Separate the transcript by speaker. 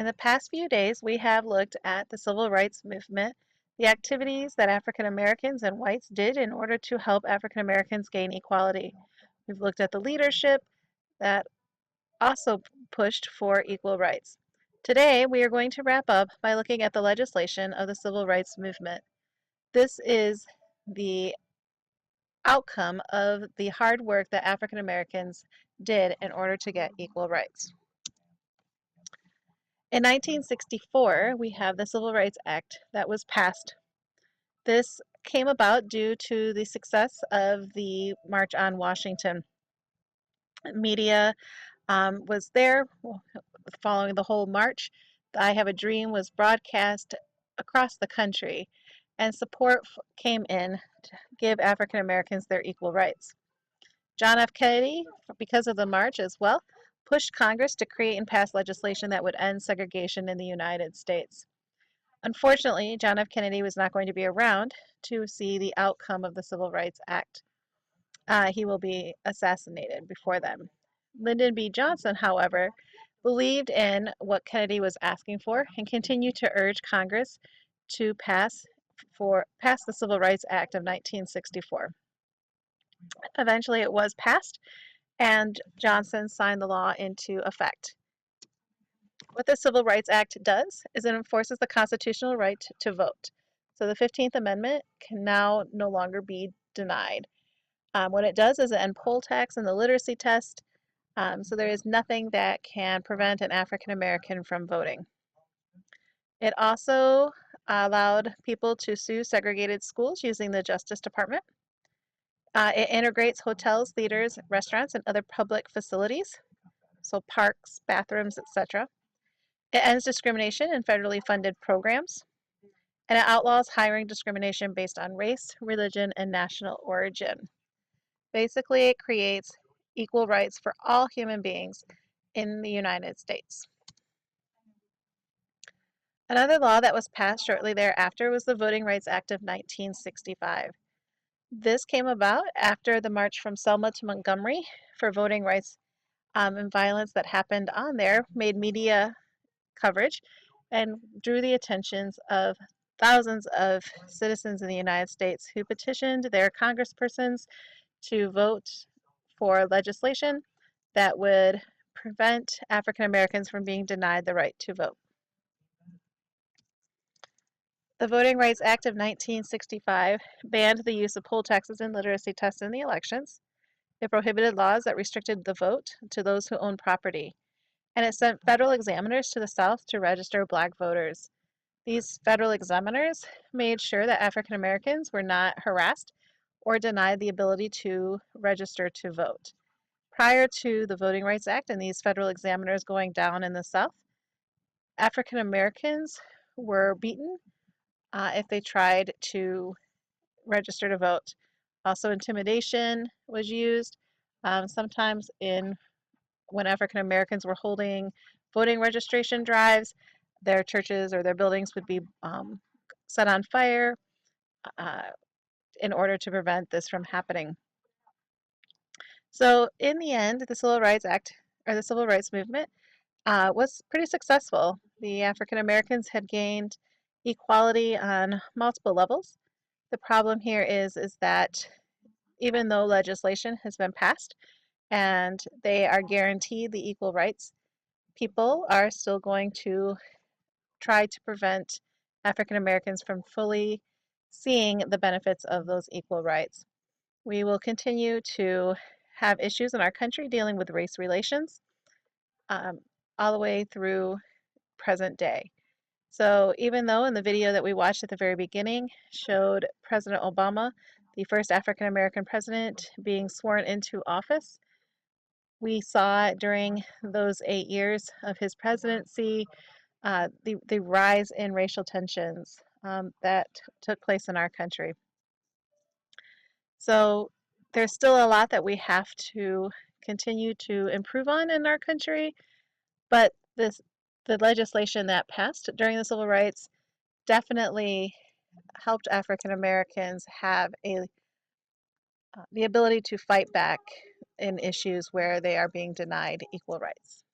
Speaker 1: In the past few days, we have looked at the civil rights movement, the activities that African Americans and whites did in order to help African Americans gain equality. We've looked at the leadership that also pushed for equal rights. Today, we are going to wrap up by looking at the legislation of the civil rights movement. This is the outcome of the hard work that African Americans did in order to get equal rights. In 1964, we have the Civil Rights Act that was passed. This came about due to the success of the March on Washington. Media was there following the whole march. I Have a Dream was broadcast across the country, and support came in to give African Americans their equal rights. John F. Kennedy, because of the march as well, pushed Congress to create and pass legislation that would end segregation in the United States. Unfortunately, John F. Kennedy was not going to be around to see the outcome of the Civil Rights Act. He will be assassinated before then. Lyndon B. Johnson, however, believed in what Kennedy was asking for and continued to urge Congress to pass the Civil Rights Act of 1964. Eventually, it was passed, and Johnson signed the law into effect. What the Civil Rights Act does is it enforces the constitutional right to vote. So the 15th Amendment can now no longer be denied. What it does is it ends poll tax and the literacy test, so there is nothing that can prevent an African American from voting. It also allowed people to sue segregated schools using the Justice Department. It integrates hotels, theaters, restaurants, and other public facilities, so parks, bathrooms, etc. It ends discrimination in federally funded programs, and it outlaws hiring discrimination based on race, religion, and national origin. Basically, it creates equal rights for all human beings in the United States. Another law that was passed shortly thereafter was the Voting Rights Act of 1965. This came about after the march from Selma to Montgomery for voting rights and violence that happened on there made media coverage and drew the attentions of thousands of citizens in the United States who petitioned their congresspersons to vote for legislation that would prevent African Americans from being denied the right to vote. The Voting Rights Act of 1965 banned the use of poll taxes and literacy tests in the elections. It prohibited laws that restricted the vote to those who own property. And it sent federal examiners to the South to register black voters. These federal examiners made sure that African Americans were not harassed or denied the ability to register to vote. Prior to the Voting Rights Act and these federal examiners going down in the South, African Americans were beaten if they tried to register to vote. Also, intimidation was used. Sometimes when African Americans were holding voting registration drives, their churches or their buildings would be set on fire in order to prevent this from happening. So in the end, the Civil Rights Act, or the Civil Rights Movement, was pretty successful. The African Americans had gained equality on multiple levels. The problem here is that even though legislation has been passed and they are guaranteed the equal rights, people are still going to try to prevent African Americans from fully seeing the benefits of those equal rights. We will continue to have issues in our country dealing with race relations all the way through present day. So even though in the video that we watched at the very beginning showed President Obama, the first African American president, being sworn into office, we saw during those 8 years of his presidency the rise in racial tensions that took place in our country. So there's still a lot that we have to continue to improve on in our country, but the legislation that passed during the civil rights definitely helped African Americans have the ability to fight back in issues where they are being denied equal rights.